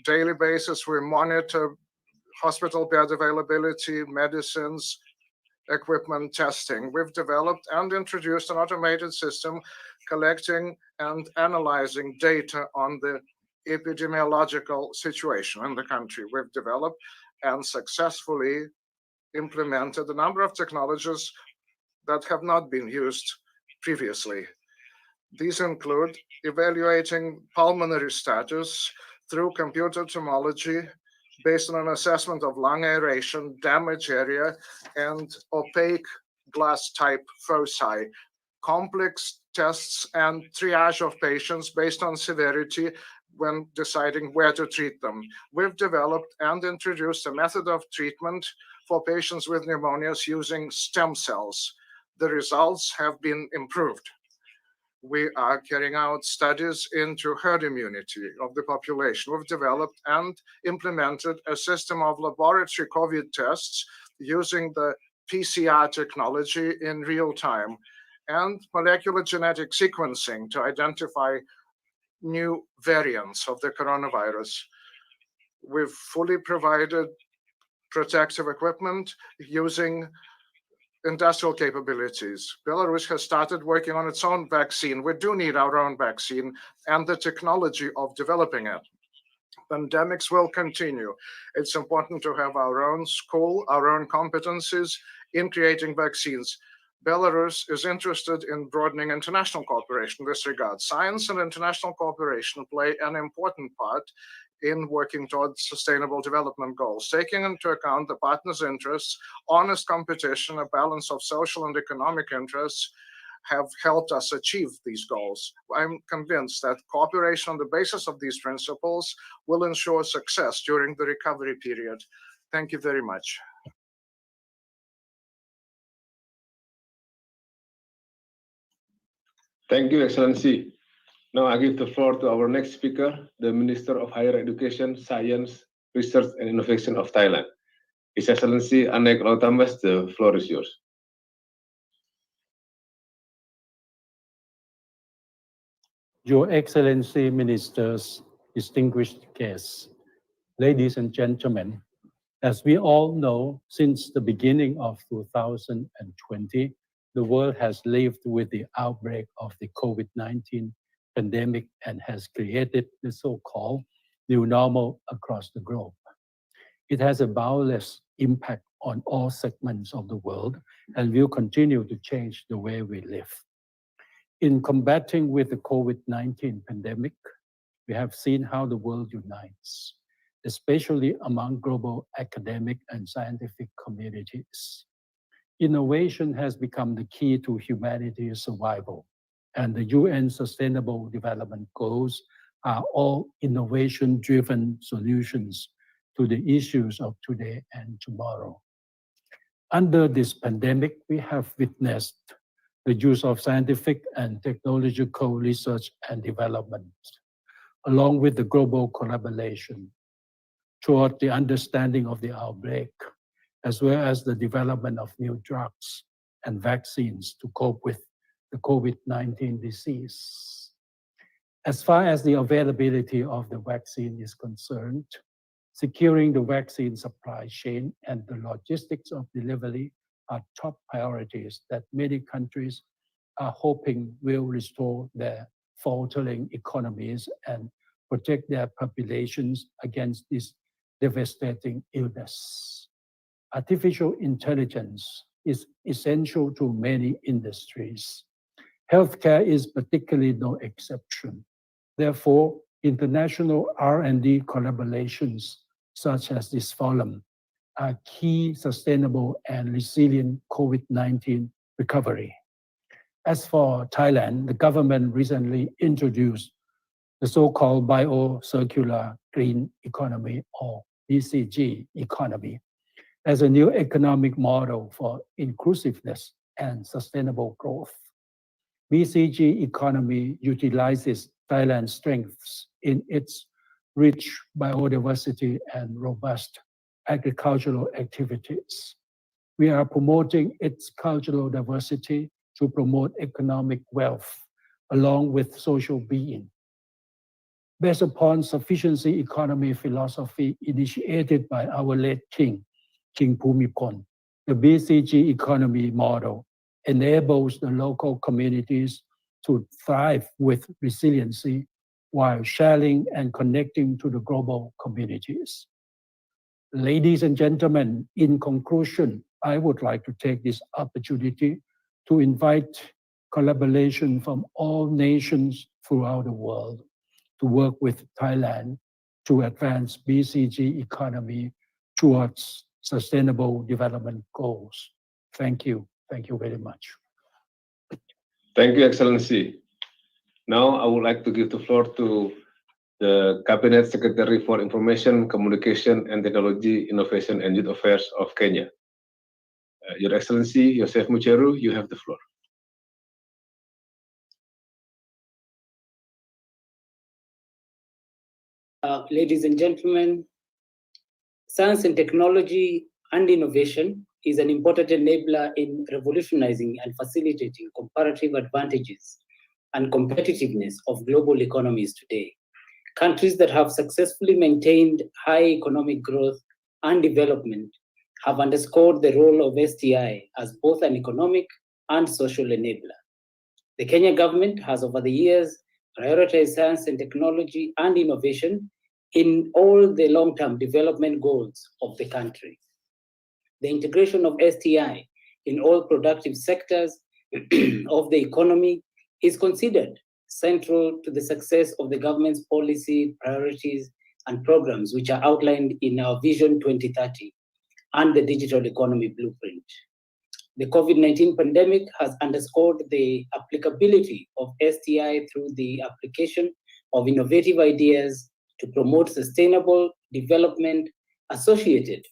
daily basis, we monitor hospital bed availability, medicines, equipment testing. We've developed and introduced an automated system collecting and analyzing data on the epidemiological situation in the country. We've developed and successfully implemented a number of technologies that have not been used previously. These include evaluating pulmonary status through computer tomology based on an assessment of lung aeration, damage area, and opaque glass type foci, complex tests and triage of patients based on severity when deciding where to treat them. We've developed and introduced a method of treatment for patients with pneumonias using stem cells. The results have been improved. We are carrying out studies into herd immunity of the population. We've developed and implemented a system of laboratory COVID tests using the PCR technology in real time and molecular genetic sequencing to identify new variants of the coronavirus. We've fully provided protective equipment using industrial capabilities. Belarus has started working on its own vaccine. We do need our own vaccine and the technology of developing it. Pandemics will continue. It's important to have our own school, our own competencies in creating vaccines. Belarus is interested in broadening international cooperation in this regard. Science and international cooperation play an important part in working towards sustainable development goals, taking into account the partners' interests, honest competition, a balance of social and economic interests have helped us achieve these goals. I'm convinced that cooperation on the basis of these principles will ensure success during the recovery period. Thank you very much. Thank you, Excellency. Now I give the floor to our next speaker, the Minister of Higher Education, Science, Research and Innovation of Thailand. His Excellency Anek Rautambaes, the floor is yours. Your Excellency, Ministers, distinguished guests, ladies and gentlemen, as we all know, since the beginning of 2020, the world has lived with the outbreak of the COVID-19 pandemic and has created the so-called new normal across the globe. It has a boundless impact on all segments of the world and will continue to change the way we live. In combating with the COVID-19 pandemic, we have seen how the world unites, especially among global academic and scientific communities. Innovation has become the key to humanity's survival, and the UN Sustainable Development Goals are all innovation-driven solutions to the issues of today and tomorrow. Under this pandemic, we have witnessed the use of scientific and technological research and development, along with the global collaboration toward the understanding of the outbreak, as well as the development of new drugs and vaccines to cope with the COVID-19 disease. As far as the availability of the vaccine is concerned, securing the vaccine supply chain and the logistics of delivery are top priorities that many countries are hoping will restore their faltering economies and protect their populations against this devastating illness. Artificial intelligence is essential to many industries. Healthcare is particularly no exception. Therefore, international R&D collaborations, such as this forum, are key sustainable and resilient COVID-19 recovery. As for Thailand, the government recently introduced the so-called Bio-Circular Green Economy, or BCG economy, as a new economic model for inclusiveness and sustainable growth. BCG economy utilizes Thailand's strengths in its rich biodiversity and robust agricultural activities. We are promoting its cultural diversity to promote economic wealth along with social being. based upon sufficiency economy philosophy initiated by our late King Bhumibol. The BCG economy model enables the local communities to thrive with resiliency while sharing and connecting to the global communities. Ladies and gentlemen, in conclusion, I would like to take this opportunity to invite collaboration from all nations throughout the world to work with Thailand to advance BCG economy towards sustainable development goals. Thank you. Thank you very much. Thank you, Excellency. Now I would like to give the floor to the Cabinet Secretary for Information, Communication and Technology, Innovation and Youth Affairs of Kenya. Your Excellency, Joseph Mucheru, you have the floor. Ladies and gentlemen, science and technology and innovation is an important enabler in revolutionizing and facilitating comparative advantages and competitiveness of global economies today. Countries that have successfully maintained high economic growth and development have underscored the role of STI as both an economic and social enabler. The Kenya government has over the years prioritized science and technology and innovation in all the long-term development goals of the country. The integration of STI in all productive sectors of the economy is considered central to the success of the government's policy, priorities, and programs, which are outlined in our Vision 2030 and the Digital Economy Blueprint. The COVID-19 pandemic has underscored the applicability of STI through the application of innovative ideas to promote sustainable development associated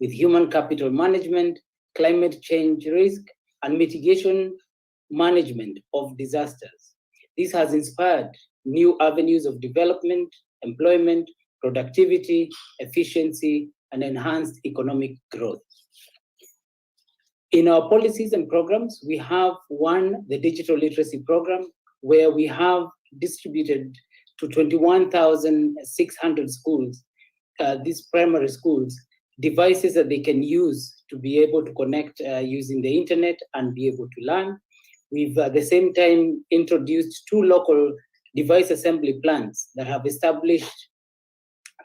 with human capital management, climate change risk, and mitigation management of disasters. This has inspired new avenues of development, employment, productivity, efficiency, and enhanced economic growth. In our policies and programs, we have the digital literacy program, where we have distributed to 21,600 schools, these primary schools, devices that they can use to be able to connect using the internet and be able to learn. We've at the same time introduced 2 local device assembly plants that have established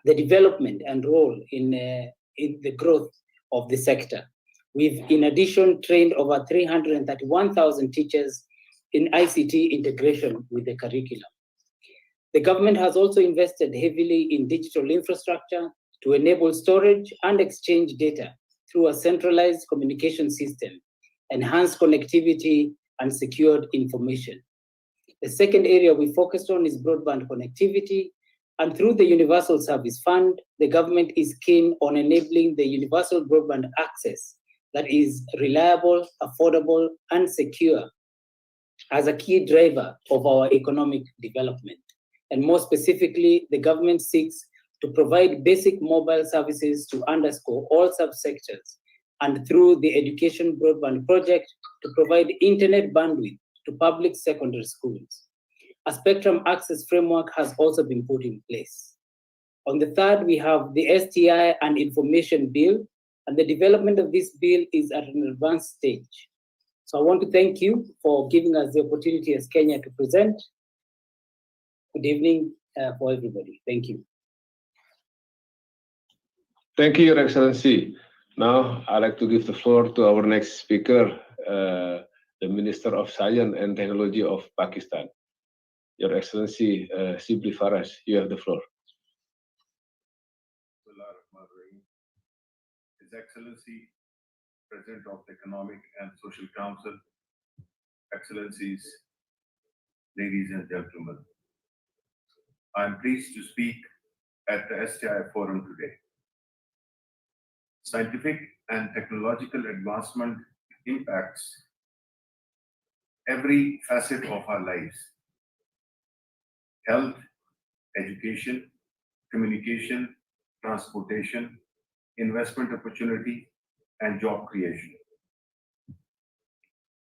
the development and role in the growth of the sector. We've in addition trained over 331,000 teachers in ICT integration with the curriculum. The government has also invested heavily in digital infrastructure to enable storage and exchange data through a centralized communication system, enhance connectivity, and secured information. The second area we focused on is broadband connectivity, and through the Universal Service Fund, the government is keen on enabling the universal broadband access that is reliable, affordable, and secure as a key driver of our economic development. And more specifically, the government seeks to provide basic mobile services to underscore all subsectors, and through the Education Broadband Project to provide internet bandwidth to public secondary schools. A spectrum access framework has also been put in place. On the third, we have the STI and Information Bill, and the development of this bill is at an advanced stage. So I want to thank you for giving us the opportunity as Kenya to present. Good evening for everybody. Thank you. Thank you, Your Excellency. Now, I'd like to give the floor to our next speaker, the Minister of Science and Technology of Pakistan. Your Excellency, Shibli Faraj, you have the floor. His Excellency, President of the Economic and Social Council, Excellencies, ladies and gentlemen, I am pleased to speak at the STI Forum today. Scientific and technological advancement impacts every facet of our lives: health, education, communication, transportation, investment opportunity, and job creation.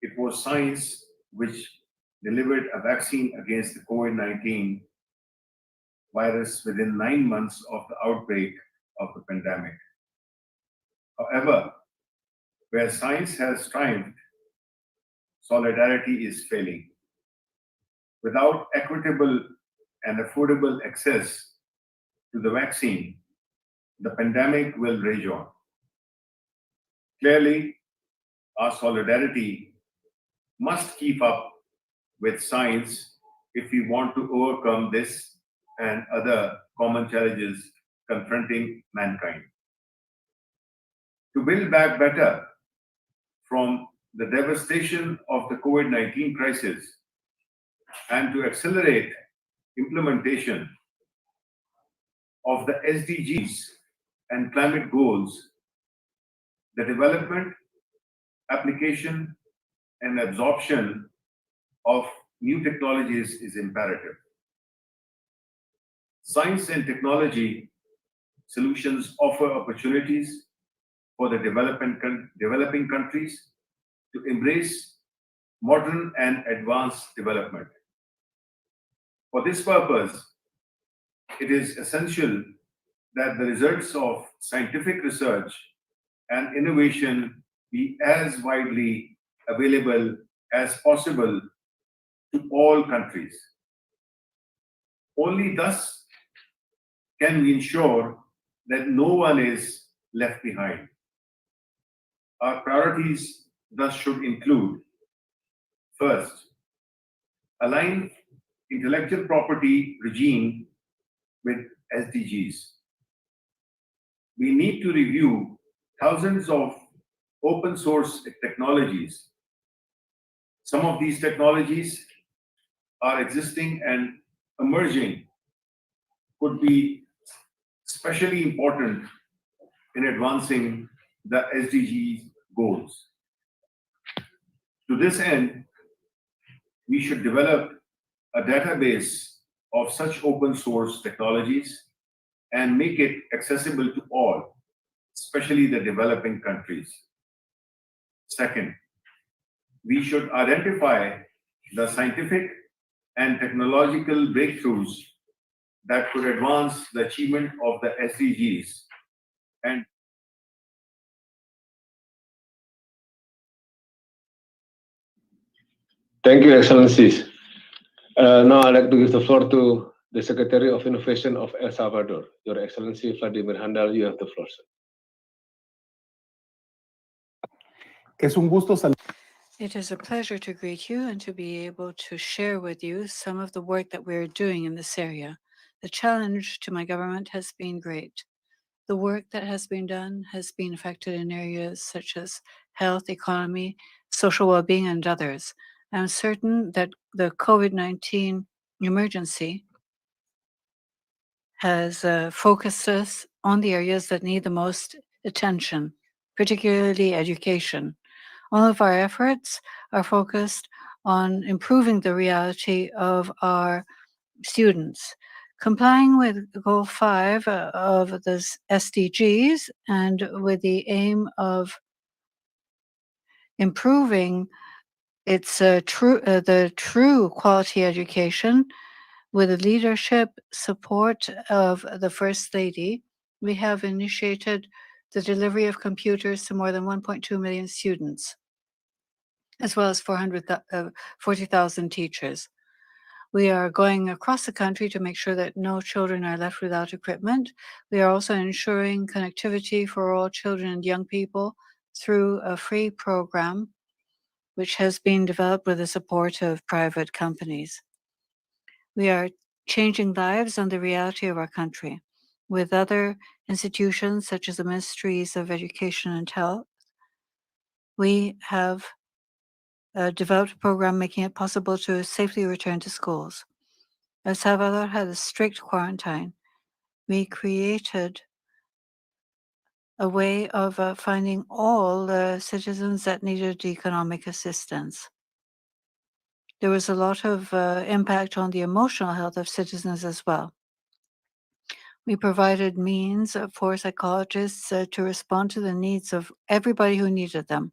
It was science which delivered a vaccine against the COVID-19 virus within 9 months of the outbreak of the pandemic. However, where science has triumphed, solidarity is failing. Without equitable and affordable access to the vaccine, the pandemic will rage on. Clearly, our solidarity must keep up with science if we want to overcome this and other common challenges confronting mankind. To build back better from the devastation of the COVID-19 crisis and to accelerate implementation of the SDGs and climate goals, the development, application, and absorption of new technologies is imperative. Science and technology solutions offer opportunities for the developing countries to embrace modern and advanced development. For this purpose, it is essential that the results of scientific research and innovation be as widely available as possible to all countries. Only thus can we ensure that no one is left behind. Our priorities thus should include: first, align intellectual property regime with SDGs. We need to review thousands of open source technologies. Some of these technologies are existing and emerging, could be especially important in advancing the SDG goals. To this end, we should develop a database of such open source technologies and make it accessible to all, especially the developing countries. Second, we should identify the scientific and technological breakthroughs that could advance the achievement of the SDGs and Thank you, Excellencies. Now I'd like to give the floor to the Secretary of Innovation of El Salvador, Your Excellency Vladimir Handal. You have the floor, sir. It is a pleasure to greet you and to be able to share with you some of the work that we're doing in this area. The challenge to my government has been great. The work that has been done has been affected in areas such as health, economy, social well-being, and others. I'm certain that the COVID-19 emergency has focused us on the areas that need the most attention, particularly education. All of our efforts are focused on improving the reality of our students, complying with Goal 5 of the SDGs and with the aim of improving the true quality education with the leadership support of the First Lady. We have initiated the delivery of computers to more than 1.2 million students, as well as 40,000 teachers. We are going across the country to make sure that no children are left without equipment. We are also ensuring connectivity for all children and young people through a free program which has been developed with the support of private companies. We are changing lives on the reality of our country. With other institutions such as the Ministries of Education and Health, we have developed a program making it possible to safely return to schools. El Salvador had a strict quarantine. We created a way of finding all the citizens that needed economic assistance. There was a lot of impact on the emotional health of citizens as well. We provided means for psychologists to respond to the needs of everybody who needed them.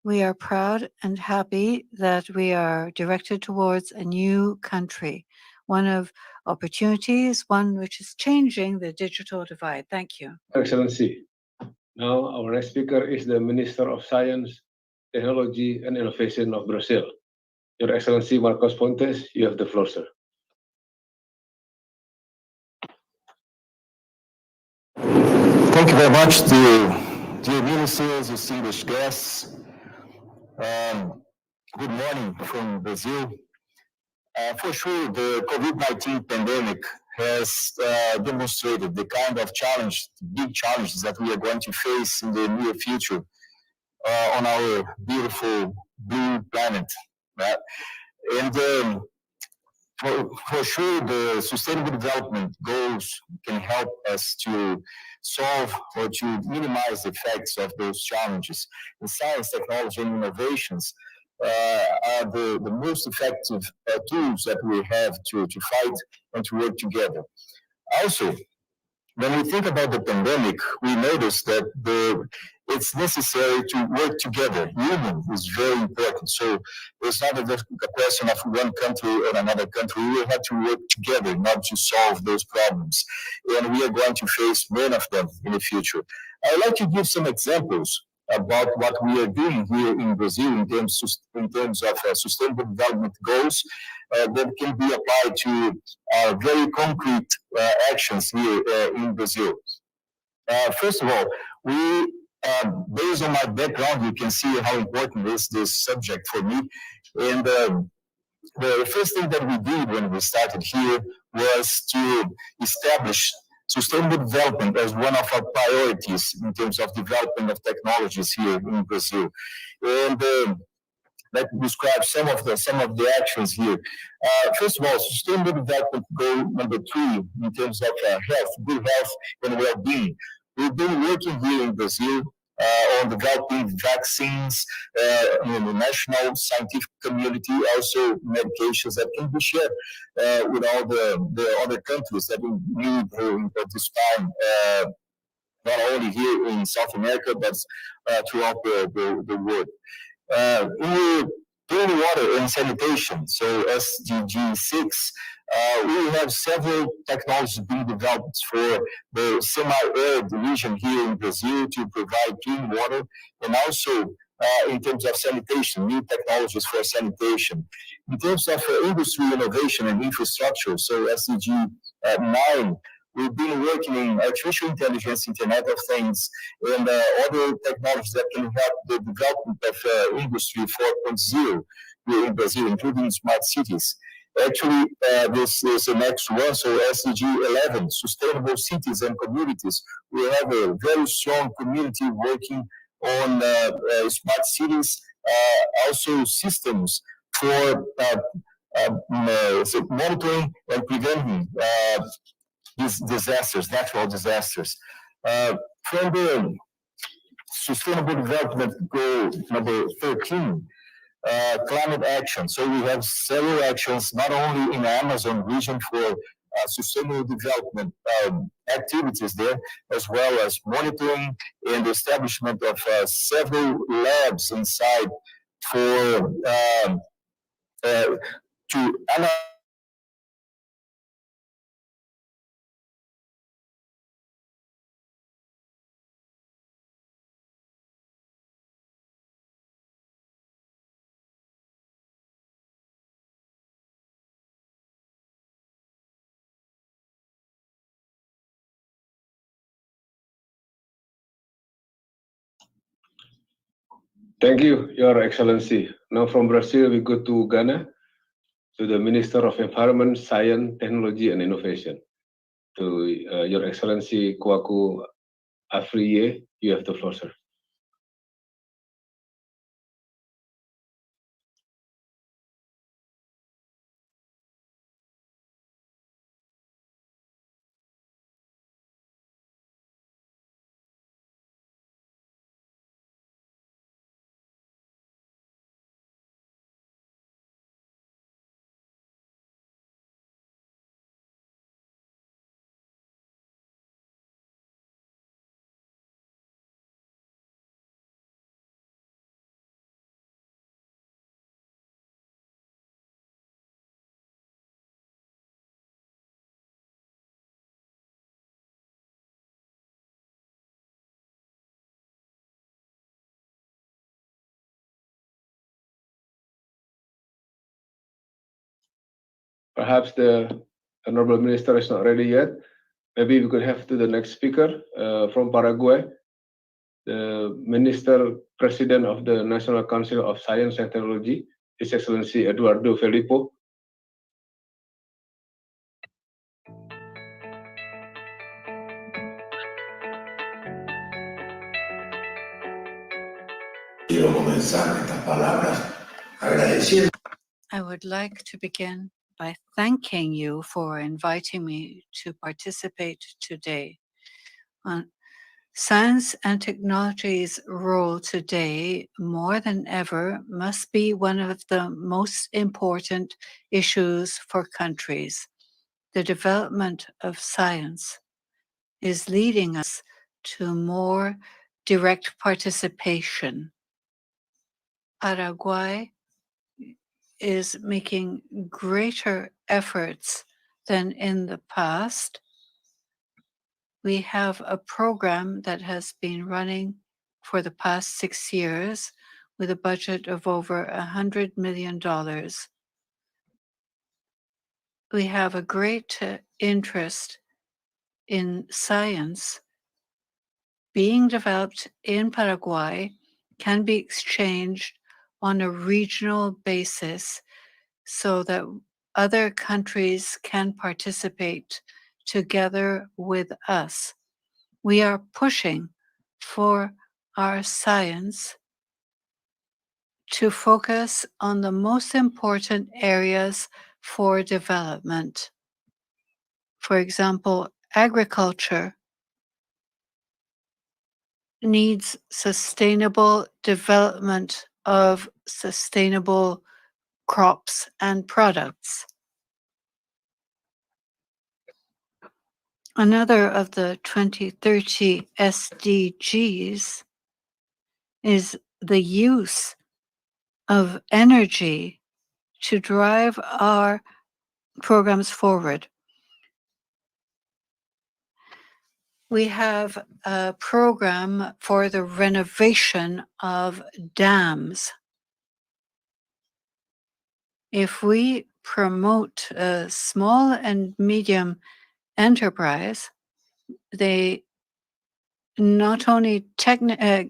We are proud and happy that we are directed towards a new country, one of opportunities, one which is changing the digital divide. Thank you. Excellency. Now, our next speaker is the Minister of Science, Technology, and Innovation of Brazil. Your Excellency Marcos Pontes, you have the floor, sir. Thank you very much, dear ministers, distinguished guests. Good morning from Brazil. For sure, the COVID-19 pandemic has demonstrated the kind of big challenges that we are going to face in the near future on our beautiful blue planet. Right? And for sure, the Sustainable Development Goals can help us to solve or to minimize the effects of those challenges. And science, technology, and innovations are the most effective tools that we have to fight and to work together. Also, when we think about the pandemic, we notice that it's necessary to work together. Union is very important. So it's not a question of one country or another country. We have to work together not to solve those problems. And we are going to face many of them in the future. I'd like to give some examples about what we are doing here in Brazil in terms of sustainable development goals that can be applied to very concrete actions here in Brazil. First of all, based on my background, you can see how important is this subject for me. And the first thing that we did when we started here was to establish sustainable development as one of our priorities in terms of development of technologies here in Brazil. And that describes some of the actions here. First of all, sustainable development goal number 3 in terms of health, good health and well-being. We've been working here in Brazil on developing vaccines in the national scientific community, also medications that can be shared with all the other countries that we need at this time, not only here in South America, but throughout the world. In clean water and sanitation, so SDG 6, we have several technologies being developed for the semi-arid region here in Brazil to provide clean water, and also in terms of sanitation, new technologies for sanitation. In terms of industry innovation and infrastructure, so SDG 9, we've been working in artificial intelligence, Internet of Things, and other technologies that can help the development of Industry 4.0 here in Brazil, including smart cities. Actually, this is the next one, so SDG 11, Sustainable Cities and Communities. We have a very strong community working on smart cities, also systems for monitoring and preventing these disasters, natural disasters. From the Sustainable Development Goal number 13, climate action. So we have several actions, not only in the Amazon region for sustainable development activities there, as well as monitoring and the establishment of several labs inside for to analyze Thank you, Your Excellency. Now from Brazil, we go to Ghana, to the Minister of Environment, Science, Technology, and Innovation. To Your Excellency Kwaku Afriye, you have the floor, sir. Perhaps the Honorable Minister is not ready yet. Maybe we could have to the next speaker from Paraguay, the Minister President of the National Council of Science and Technology, His Excellency Eduardo Felipo. I would like to begin by thanking you for inviting me to participate today. On science and technology's role today, more than ever, must be one of the most important issues for countries. The development of science is leading us to more direct participation. Paraguay is making greater efforts than in the past. We have a program that has been running for the past 6 years with a budget of over $100 million. We have a great interest in science being developed in Paraguay, can be exchanged on a regional basis so that other countries can participate together with us. We are pushing for our science to focus on the most important areas for development. For example, agriculture needs sustainable development of sustainable crops and products. Another of the 2030 SDGs is the use of energy to drive our programs forward. We have a program for the renovation of dams. If we promote a small and medium enterprise, they not only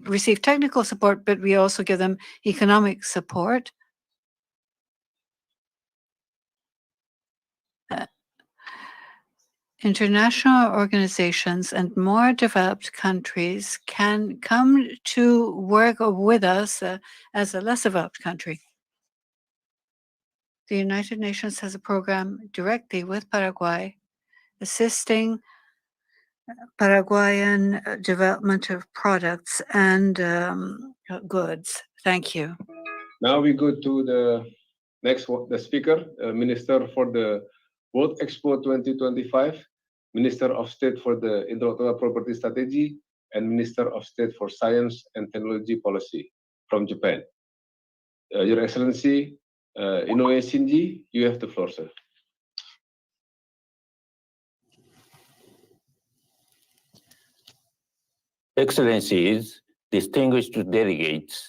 receive technical support, but we also give them economic support. International organizations and more developed countries can come to work with us as a less developed country. The United Nations has a program directly with Paraguay, assisting Paraguayan development of products and goods. Thank you. Now we go to the next one, the speaker, Minister for the World Expo 2025, Minister of State for the Intellectual Property Strategy, and Minister of State for Science and Technology Policy from Japan. Your Excellency, Inoue Shinji, you have the floor, sir. Excellencies, distinguished delegates,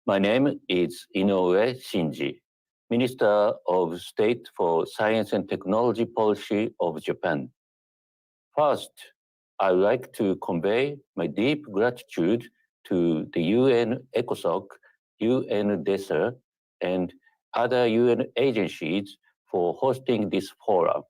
my name is Inoue Shinji, Minister of State for Science and Technology Policy of Japan. First, I would like to convey my deep gratitude to the UN ECOSOC, UNDESA, and other UN agencies for hosting this forum.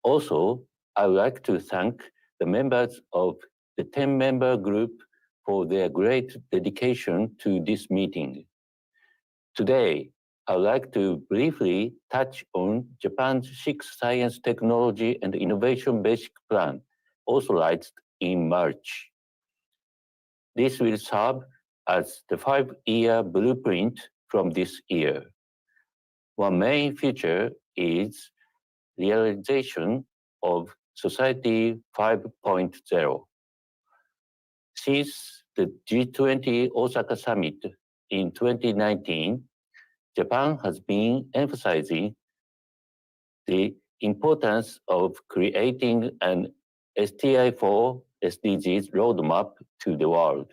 Also, I would like to thank the members of the 10-member group for their great dedication to this meeting. Today, I would like to briefly touch on Japan's 6th Science, Technology, and Innovation Basic Plan, authorized in March. This will serve as the 5-year blueprint from this year. One main feature is realization of Society 5.0. Since the G20 Osaka Summit in 2019, Japan has been emphasizing the importance of creating an STI4 SDGs roadmap to the world.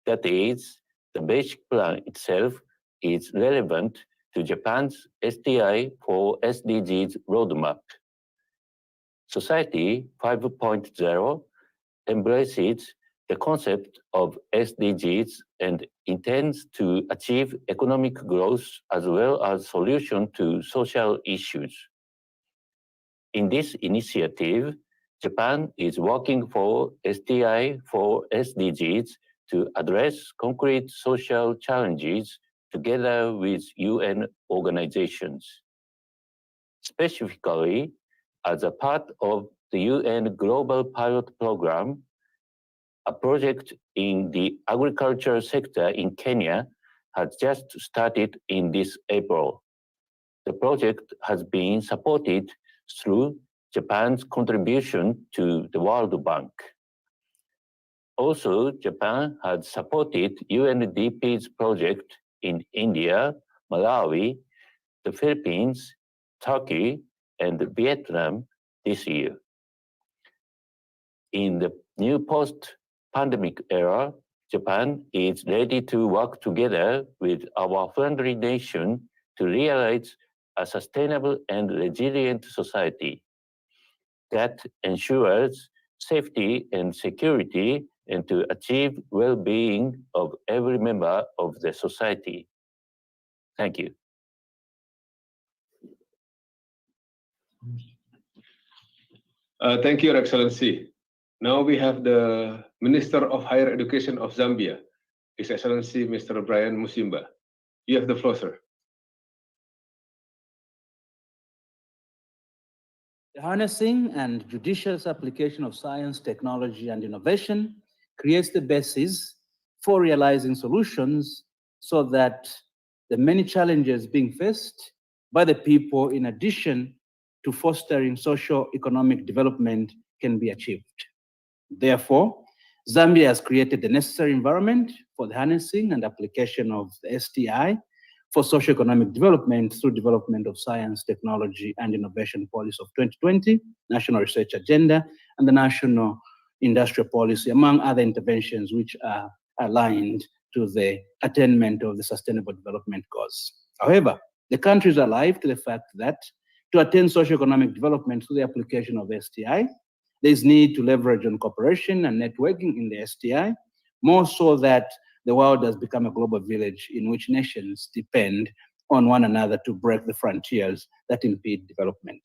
That is, the basic plan itself is relevant to Japan's STI for SDGs roadmap. Society 5.0 embraces the concept of SDGs and intends to achieve economic growth as well as solution to social issues. In this initiative, Japan is working for STI for SDGs to address concrete social challenges together with UN organizations. Specifically, as a part of the UN Global Pilot Program, a project in the agriculture sector in Kenya has just started in this April. The project has been supported through Japan's contribution to the World Bank. Also, Japan has supported UNDP's project in India, Malawi, the Philippines, Turkey, and Vietnam this year. In the new post-pandemic era, Japan is ready to work together with our friendly nation to realize a sustainable and resilient society that ensures safety and security and to achieve well-being of every member of the society. Thank you. Thank you, Your Excellency. Now we have the Minister of Higher Education of Zambia, His Excellency Mr. Brian Musimba. You have the floor, sir. The harnessing and judicious application of science, technology, and innovation creates the basis for realizing solutions so that the many challenges being faced by the people, in addition to fostering socio-economic development, can be achieved. Therefore, Zambia has created the necessary environment for the harnessing and application of the STI for socio-economic development through development of science, technology, and innovation policy of 2020, National Research Agenda, and the National Industrial Policy, among other interventions which are aligned to the attainment of the Sustainable Development Goals. However, the country is alive to the fact that to attain socio-economic development through the application of STI, there is need to leverage on cooperation and networking in the STI, more so that the world has become a global village in which nations depend on one another to break the frontiers that impede development.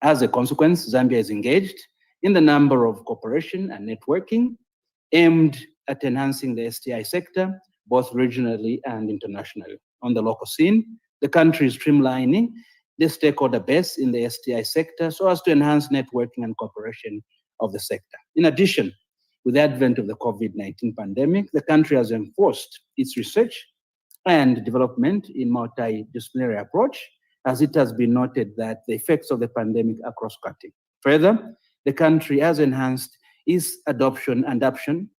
As a consequence, Zambia is engaged in the number of cooperation and networking aimed at enhancing the STI sector, both regionally and internationally. On the local scene, the country is streamlining the stakeholder base in the STI sector so as to enhance networking and cooperation of the sector. In addition, with the advent of the COVID-19 pandemic, the country has enforced its research and development in multidisciplinary approach, as it has been noted that the effects of the pandemic are cross-cutting. Further, the country has enhanced its adoption and adoption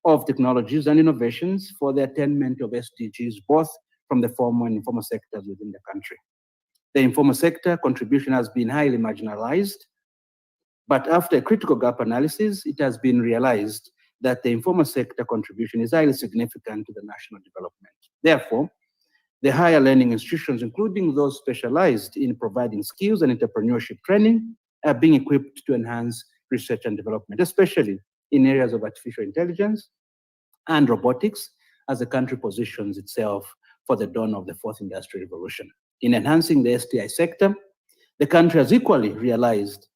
of technologies and innovations for the attainment of SDGs, both from the formal and informal sectors within the country. The informal sector contribution has been highly marginalized, but after a critical gap analysis, it has been realized that the informal sector contribution is highly significant to the national development. Therefore, the higher learning institutions, including those specialized in providing skills and entrepreneurship training, are being equipped to enhance research and development, especially in areas of artificial intelligence and robotics, as the country positions itself for the dawn of the fourth industrial revolution. In enhancing the STI sector, the country has equally realized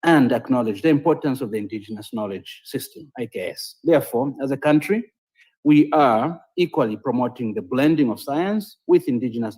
and acknowledged the importance of the indigenous knowledge system, IKS. Therefore, as a country, we are equally promoting the blending of science with indigenous